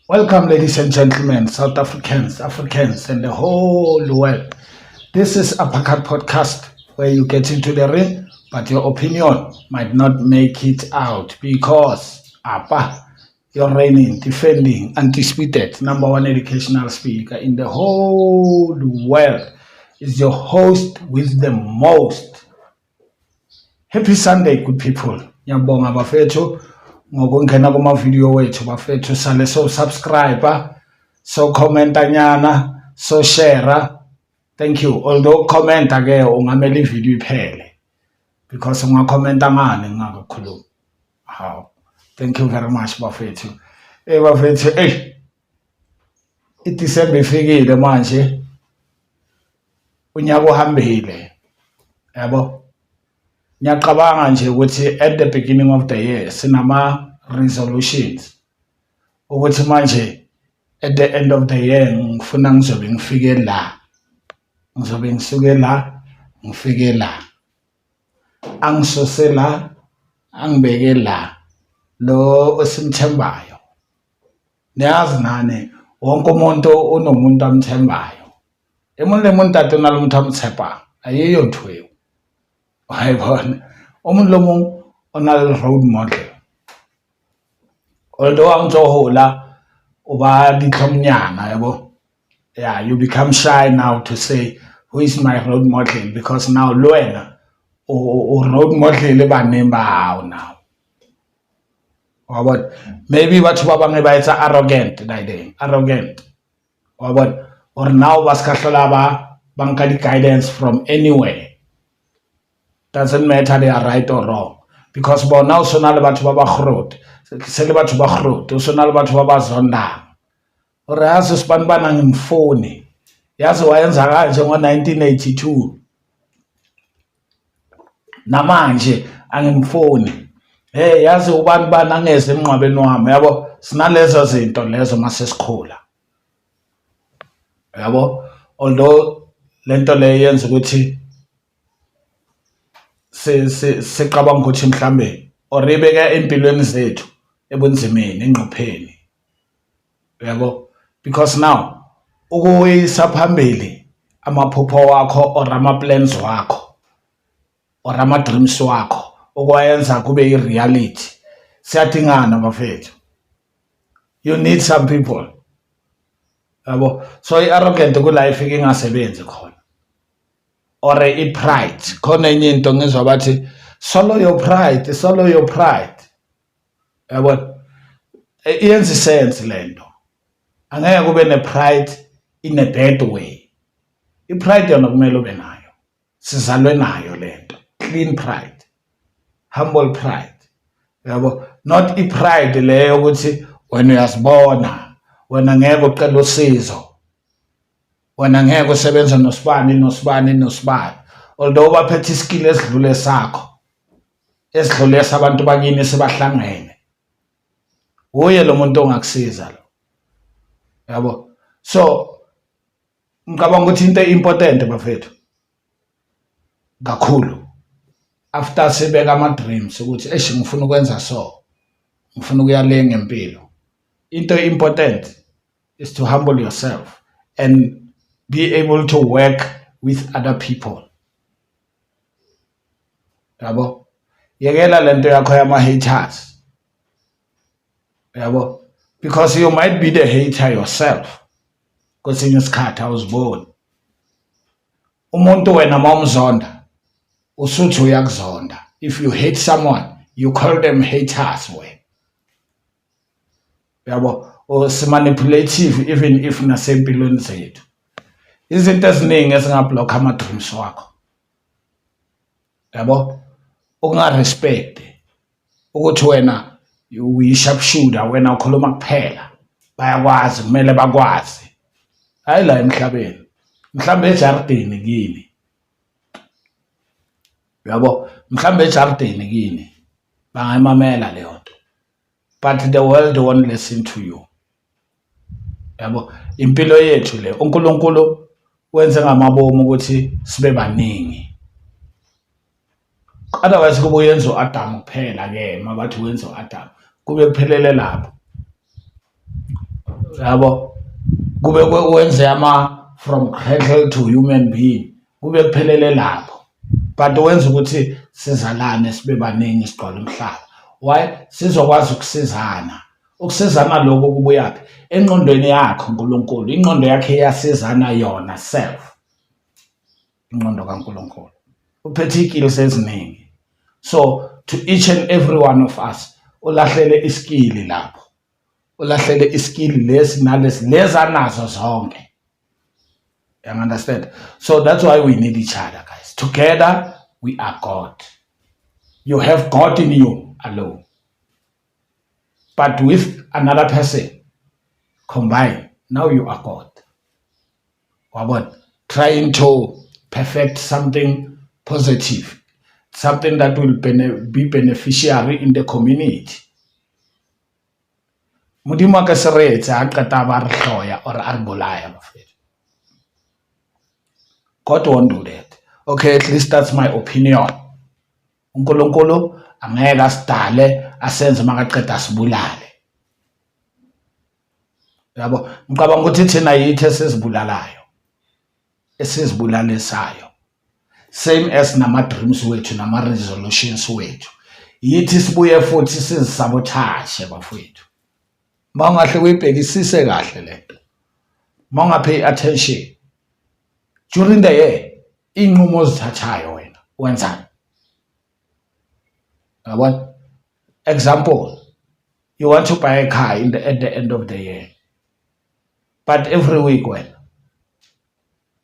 Welcome, ladies and gentlemen, South Africans, Africans, and the whole world. This is Uppercut Podcast, where you get into the ring, but your opinion might not make it out because you're reigning, defending, undisputed number one educational speaker in the whole world is your host with the most. Happy Sunday, good people. Ngiyabonga bafethu ngokungena kuma video wethu bafethu sale so subscribe, so commenta nyana, so share. Thank you. Although comment ake ungamela ivideo iphele because ungakhomenta ngani ngakakhuluma. How? Thank you very much bafethu. Bafethu, iDecember ifikile manje. Unyaka uhambile. Yabo? Ngiyacabanga nje ukuthi at the beginning of the year sinama resolutions ukuthi manje at the end of the year ngifuna ngizobe ngifike la ngifike la angisose la angibeke la lo osimthembayo. Niyazi nani wonke umuntu unomuntu amthembayo. Emuntu lemuntu atona lo muntu amthemba ayiyo ntwe. Hayibona umuntu lomuntu onal road model. Although angjohola uba ditlomnyana yabo. Yeah, you become shy now to say who is my road model because now wena o road model banemba hawo now. Wabona maybe batho ba bangwe ba etsa arrogant arrogant. Wabona or now baskahlola ba nka di guidance from anywhere. Doesn't matter they are right or wrong because bona o sona le batho ba ba grot se le batho ba grot o sona le batho ba ba zonda ore yazi sibani bana ngimfoni yazi wayenza kanje ngo1982 namanje angimfoni yazi ubani bana angeze emnqwabeni wami yabo sinalezo zinto lezo masesikhula yabo although lento le yenza ukuthi seqabanga ukuthi mhlambe oribeka empilweni zethu ebunzimeni engqopheni yabo because now ukuyisa phambili amaphupho wakho or ama plans wakho or ama dreams wakho okwayenza kube ireality siyadingana bafethu. You need some people yabo so iarrogant ku life ingasebenzi khona or pride khona enye into ngizwa bathi swallow your pride yabo iyenza sense lento angeke kube ne pride in a bad way. Pride yona kumele ube nayo sizalwe nayo lento clean pride, humble pride yabo not pride leyo ukuthi wena uyasibona wena ngeke ucela usizo wena ngeke usebenza nosibani although baphethe iskill esidlule sakho esidlule sabantu bakini sebahlangene uye lo muntu ongakusiza lo yabo. So ngicabanga ukuthi into important bafethu kakhulu after sibeka ama dreams ukuthi ngifuna ukwenza so ngifuna ukuya le ngempilo, into important is to humble yourself and be able to work with other people yabo. Yekela lento yakho yama haters yabo because you might be the hater yourself because in isikhathi I was born umuntu wena mawumzonda usuthi uyakuzonda. If you hate someone you call them haters wena yabo or manipulative even if nasempilweni zethu izinto eziningi ezingablock ama dreams wakho yabo. Ukunga respect ukuthi wena uyisharpshooter wena ukhuluma kuphela bayakwazi kumele bakwazi hayi la emhlabeni mhlambe ejardini kini yabo mhlambe ejardini kini bangayimamela leyo nto but the world won't listen to you yabo. Impilo yethu le uNkulunkulu wenze ngamabomu ukuthi sibe baningi otherwise kube uyenza uAdam kuphela ke mabathi wenza uAdam kube kuphelele lapho yabo kube wenze from cattle to human being kube kuphelele lapho, but wenza ukuthi sizalane sibe baningi sigcwala umhlaba. Why? Sizokwazi ukusizana lokho kubuyaphi engqondweni yakho uNkulunkulu. Ingqondo yakhe iyasizana yona self, ingqondo kaNkulunkulu uphethe ikills eziningi. So to each and every one of us ulahlele iskill lapho, ulahlele iskill lesi nalesi lezanazo zonke. You understand? So that's why we need each other, guys. Together we are God. You have God in you alone, but with another person combined, now you are God. Wabona, trying to perfect something positive, something that will be beneficiary in the community. Modimo ka se reetse a qeta ba re hloya or a re bolaya bafethu. God won't do that. Okay, at least that's my opinion. uNkulunkulu angeke asidale asenze makaqeda asibulale. Yabo, ngicabanga ukuthi thina yithi esizibulalayo, esizibulalisayo. Same as nama dreams wethu nama resolutions wethu. Yithi sibuye futhi sizisabotage bafethu. Mangahle uyibhekisise kahle lento. Mangapay attention. During the year, inqumo ozithathayo wena wenzani? Yabona? Example, you want to buy a car at the end of the year. But every week wena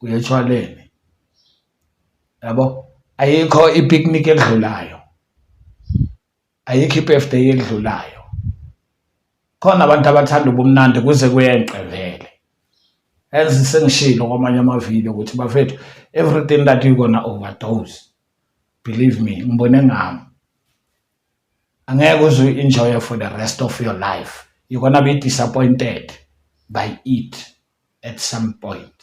uyetshwaleni. Yabo? Ayikho ipicnic edlulayo. Ayikho ibirthday edlulayo. Khona abantu abathanda ubumnandi kuze kuyenqevele. As sengishilo kwamanye amavideo ukuthi bafethu, everything that you're gonna overdose, believe me, ngibone ngami, angeke uze enjoy for the rest of your life. You're gonna be disappointed by it at some point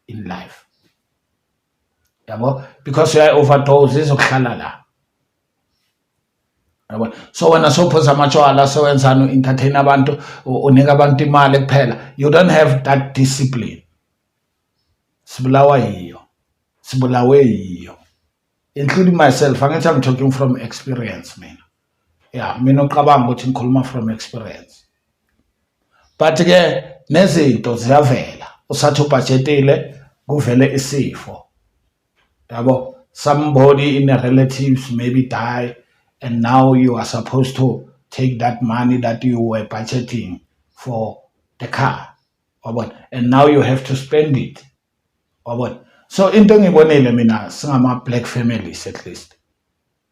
in life. Yabo? Because you are overdose izokuhlala la. Yabo? So wena sophuza amatshwala sowenzana entertain abantu unika abantu imali kuphela, you don't have that discipline. Sibulawa yiyo, including myself. Angithi I'm talking from experience, man. Yeah, mina uqabanga ukuthi ngikhuluma from experience. But ke nezinto ziyavela, usathi ubudgetile kuvele isifo. Yabo, somebody in the relatives maybe die, and now you are supposed to take that money that you were budgeting for the car, and now you have to spend it. So into engibonile mina singama black families, at least,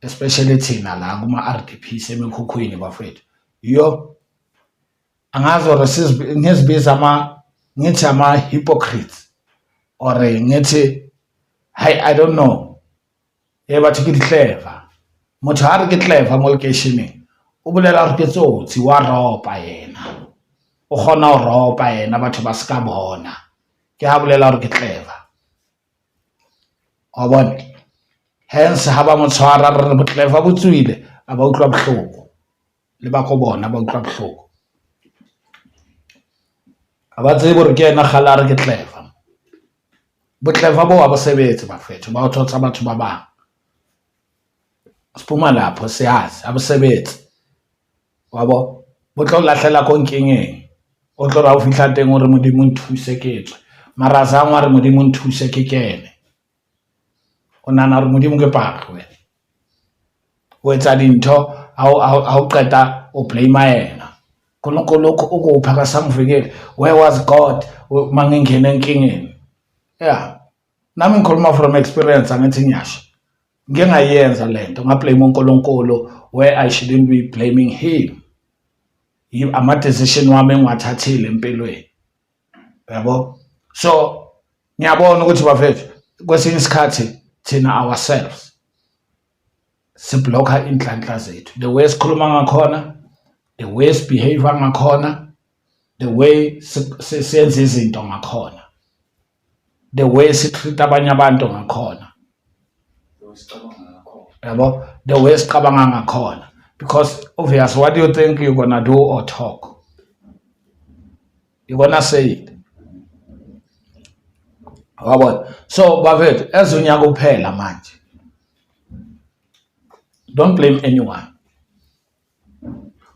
especially thina la kuma RDPs emikhukhwini bafethu, yo angazi or ngizibiza ngithi ama hypocrites or ngithi I don't know. Bathi ke clever. Motho ha re ke clever mo locationeng o bolela re ke tsotsi wa ropa yena, o kgona ho ropa yena batho ba ska bona, ke ha bolela re ke clever. Hence ha ba mo tshwara re clever botswile a ba utlwa bohloko le ba go bona ba utlwa bohloko, a ba tsebe re ke yena khala re ke clever. Bo clever bo ba sebetse bafethu ba uthotsa batho ba bang. Siphuma lapho siyazi abasebetsi wabo bo tlo lahlela konkengeng, o tlo ra o fihla teng hore modimo nthuse ketswe mara zangwa re modimo nthuse ke kene. O nana re modimo ke paka wena o etsa dintho ha o qeta o blame yena. Koloko o go phaka samvikele, where was God mangengena enkingeni? Yeah, nami ngikhuluma from experience, angithi nyasho ngeke ngayenza lento ngablame uNkulunkulu where I shouldn't be blaming him. Ama decision wami engiwathathile empilweni, yabo. So ngiyabona ukuthi bafethu kwesinye isikhathi thina ourselves siblocka inhlanhla zethu, the way sikhuluma ngakhona, the way sibehave ngakhona, the way senze izinto ngakhona, the way sitreat abanye abantu ngakhona, yabo, the way sicabanga ngakhona. Because obvious, what do you think you're gonna do or talk? You're gonna say it. So bafethu ezunyaka uphela manje, don't blame anyone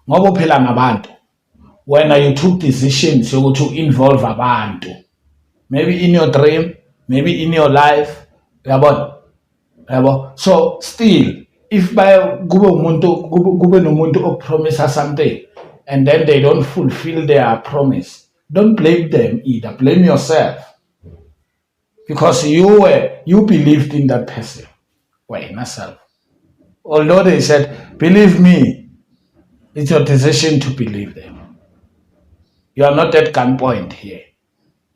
ngoba uphila nabantu. When you took decisions yokuthi u-involve abantu, maybe in your dream, maybe in your life, yabo. So still, if kube nomuntu opromisa something and then they don't fulfill their promise, don't blame them either. Blame yourself. Because you believed in that person. Wena self. Although they said, believe me, it's your decision to believe them. You are not at gunpoint here.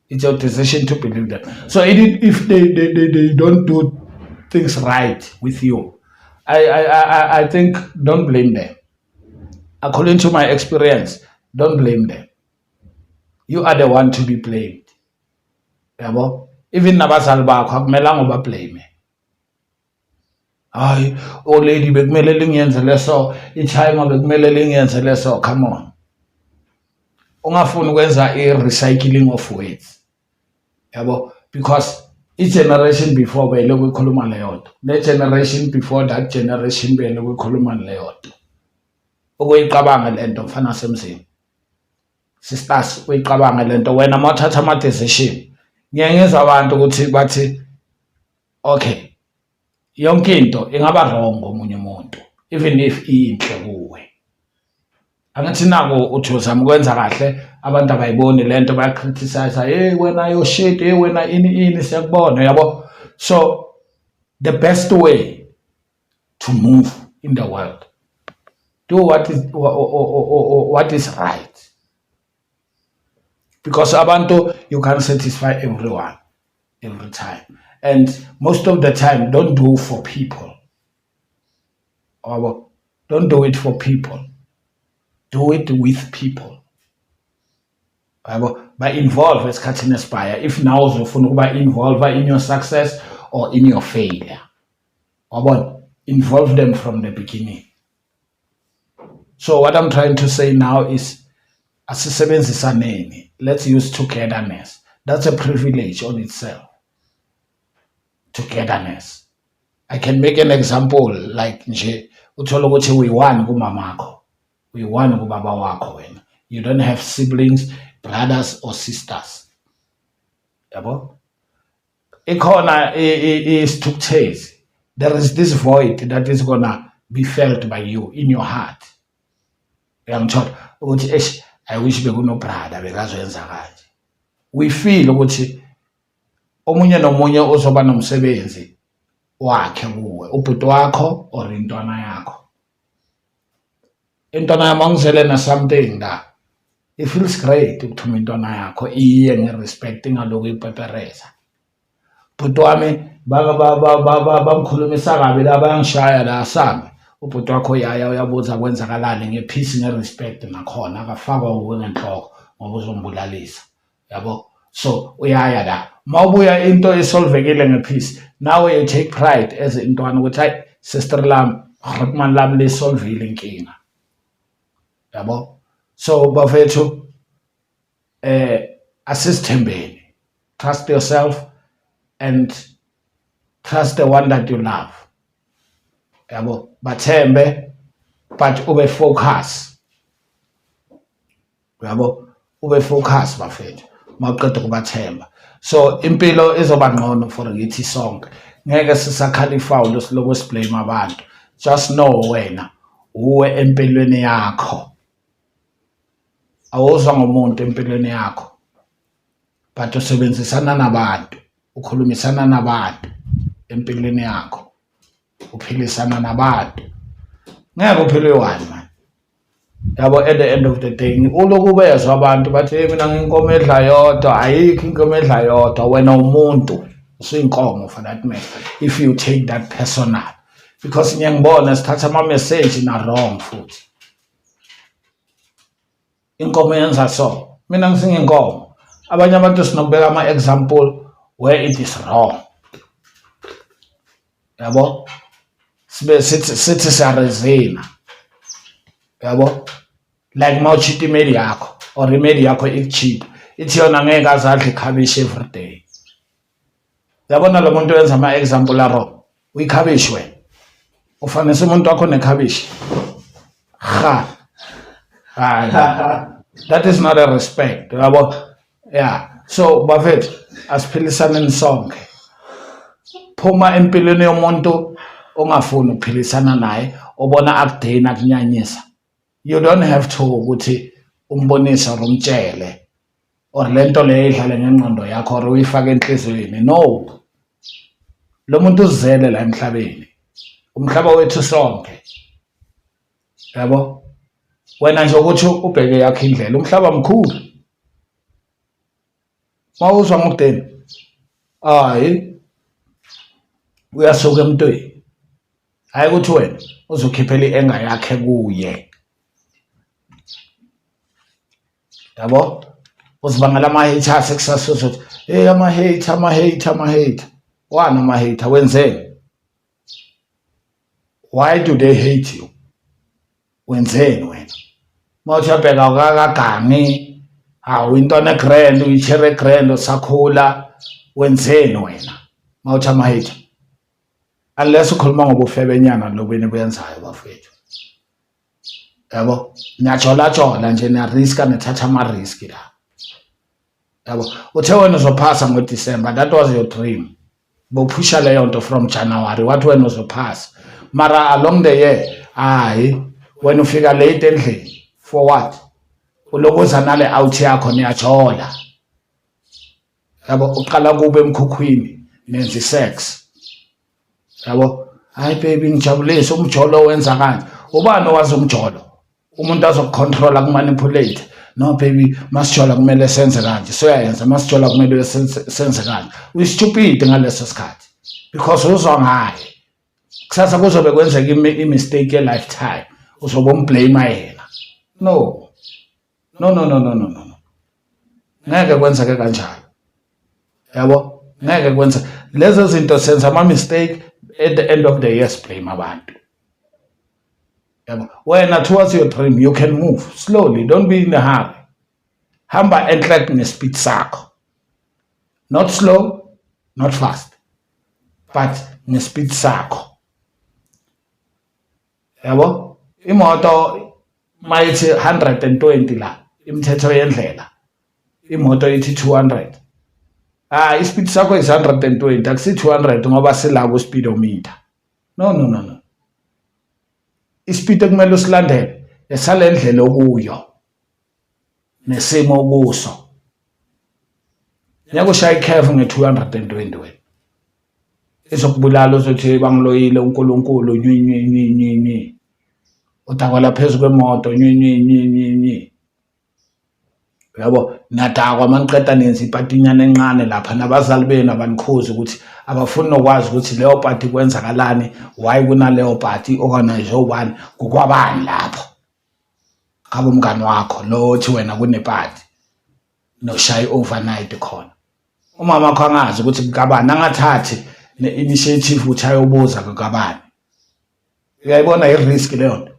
It's your decision to believe them. So if they don't do things right with you, I think don't blame them. According to my experience, don't blame them. You are the one to be blamed. Yabo? Even nabazali bakho akumelanga ubablame. Hayi, old lady bekumele lingenze leso, i-timer bekumele lingenze leso. Come on. Ungafuni ukwenza i-recycling of words. Yabo? Because each generation before beloku ikhuluma leyo. The generation before that generation beloku ikhuluma leyo. Ukuyiqabanga lento mfana semzini. Sisters, uyiqabanga lento wena mawuthatha ama decision. Ngiyengeza abantu ukuthi bathi okay, yonke into ingaba wrong ngomunye umuntu even if inhle kuwe. Angathi nako uthi uzama ukwenza kahle abantu abayiboni lento bayacriticize, hey wena yo shit, hey wena ini siyakubona, yabo. So the best way to move in the world, do what is right. Because abantu, you can't satisfy everyone every time. And most of the time, don't do for people. Or don't do it for people. Do it with people. By involve esikhathini esibhaya. If now uzofuna ukuba involve in your success or in your failure. Involve them from the beginning. So what I'm trying to say now is, asisebenzisaneni. Let's use togetherness. That's a privilege on itself. Togetherness. I can make an example like nje uthola ukuthi we-one kumamakho, we-one kubaba wakho wena. You don't have siblings, brothers or sisters. Yabo? Ikhona isithukuthezi. There is this void that is gonna be felt by you in your heart. Uyangithola ukuthi I wish bekuno brother bekazoyenza kanje. We feel ukuthi omunye nomunye uzoba nomsebenzi wakhe kuwe, ubhuti wakho or intwana yakho. Intwana yami angizele na something that it feels great ukuthuma intwana yakho iye ngerespect ngaloku ipepereza. Ubhuti wami bamkhulumisa kabi la bayangishaya la sami. Ubhuti wakho yaya uyabuza kwenzakalani ngepeace ngerespect nakhona akafakwa ngenhloko ngoba uzombulalisa. Yabo? So uyaya la. Mawubuya into esolvekile ngepeace. Now you take pride as intwana ukuthi hayi sister lami, man lami lesolvile inkinga. Yabo? So bafethu asisithembeni. Trust yourself and trust the one that you love. Yabo? Bathembe but ube focus. Yabo? Ube focus bafethu. Mawuqeda ukubathemba. So impilo izoba ngcono for ngithi sonke. Ngeke sisakhalifa losiloko siblame abantu. Just know wena uwe empilweni yakho. Awuzwa ngomuntu empilweni yakho. But usebenzisana nabantu, ukhulumisana nabantu empilweni yakho. Uphilisana nabantu. Ngeke uphile one man. Yabo, at the end of the day uloku bezwa abantu bathi mina nginkomo edla yodwa, ayikho inkomo edla yodwa, wena umuntu usuyinkomo for that matter if you take that personal. Because ngiyangibona sithatha ama message na wrong futhi. Inkomo yenza so, mina ngisinginkomo. Abanye abantu sinokubeka ama example where it is wrong. Yabo? Sithi siyarezina. Yabo? Like mawuchita imeli yakho or imeli yakho ikuchita, ithi yona ngeke azadle ikhabishi every day. Yabona lo muntu wenza ama-example aro uyikhabishi wena ufanele umuntu wakho nekhabishi ha that is not a respect yabo. Yeah, so bafethu asiphilisane sonke. Phuma empilweni yomuntu ongafuni ukuphilisana naye obona akudeni akunyanyisa. You don't have to ukuthi umbonise or umtshele or lento leyo idlale ngengqondo yakho or uyifake enhlizweni. No, lo muntu uzele la emhlabeni, umhlaba wethu sonke yabo. Wena nje ukuthi ubheke yakho indlela, umhlaba mkhulu. Mawuzwa ngokudeni hayi uyasuka emntwini, hayi ukuthi wena uzokhiphela i-enga yakhe kuye yabo. Uzibangela ama-haters ekusasuza ukuthi hey ama-hater. Wani ama-hater wenzeni? Why do they hate you? Wenzeni wena? Mawuthi uyabheka ukakagangi intwana egrand uyichere egrand usakhula, wenzeni wena mawuthi ama-hater? Unless ukhuluma ngobufebenyana lobu enibenzayo bafethu yabo. Niyajola nje, niyariska, nithatha ama-riski la yabo. Uthe wena uzophasa ngoDisemba, that was your dream. Bowuphusha leyo nto from January, wathi wena uzophasa, mara along the year hayi wena ufika late endlini for what? Ulokuza nale out yakho niyajola yabo. Uqala kube emkhukhwini nenza sex yabo. Hayi baby ngijabulise, umjolo wenza kanje. Ubani owazi umjolo? Umuntu azokucontrola kumanipulate. No baby, masijola kumele senze kanje, soyayenza. Masijola kumele senze kanje. Uyistupid ngaleso sikhathi because uzwa ngaye. Kusasa kuzobe kwenzeka i-mistake ye-lifetime, uzobe umblame yena. No, ngeke kwenzeke kanjalo yabo. Ngeke kwenza lezo zinto, senza ama-mistake at the end of the year blame abantu yabo. Wena towards your dream you can move slowly, don't be in a hurry. Hamba enhle ngespeed sakho, not slow not fast, but ngespeed sakho yabo. Imoto mayithi 120 la imithetho yendlela, imoto ithi 200. Ispeed sakho is 120, akusi 200 ngoba silabo speedometer. No. Ispeed ekumele usilandele esalendlela okuyo nesimo kuso. Nyakushaya ikhefu nge-220 wena, izokubulala uzothi bangiloyile uNkulunkulu nywi. Udakwala phezu kwemoto nywi yabo. Nadakwa maniqeda nenza ipatinyana encane lapha, nabazali benu abanikhuzi ukuthi abafuni nokwazi ukuthi leyo party kwenzakalani, why kunaleyo party organize obani, kukwabani lapho. Kabe umngani wakho lo othi wena kuneparty noshaya overnight khona, umama wakho angazi ukuthi kukabani, angathathi ne-initiative ukuthi ayobuza kukabani. Uyayibona i-risk leyo nto,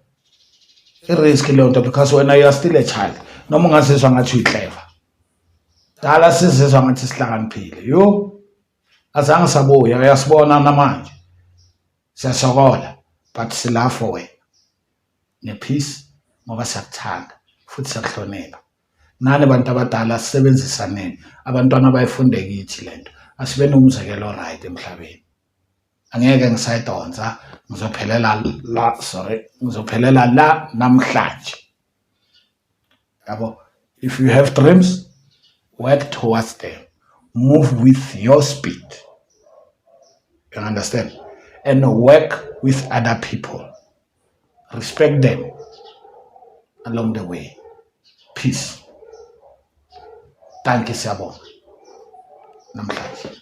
i-risk leyo nto, because wena you are still a child. Noma ungazizwa ngathi uyiclever, dala sizizwa ngathi sihlakaniphile. Yo azange sabuya, uyasibona namanje siyasokola, but sila for wena ne-peace ngoba siyakuthanda futhi siyakuhlonela. Nani bantu abadala sisebenzisaneni, abantwana bayifunde kithi lento, asibe nomzekelo right emhlabeni. Angeke ngisayidonsa, ngizophelela la namhlanje yabo. If you have dreams, work towards them, move with your speed, you understand, and work with other people, respect them along the way. Peace. Thank you, siyabonga namhlanje.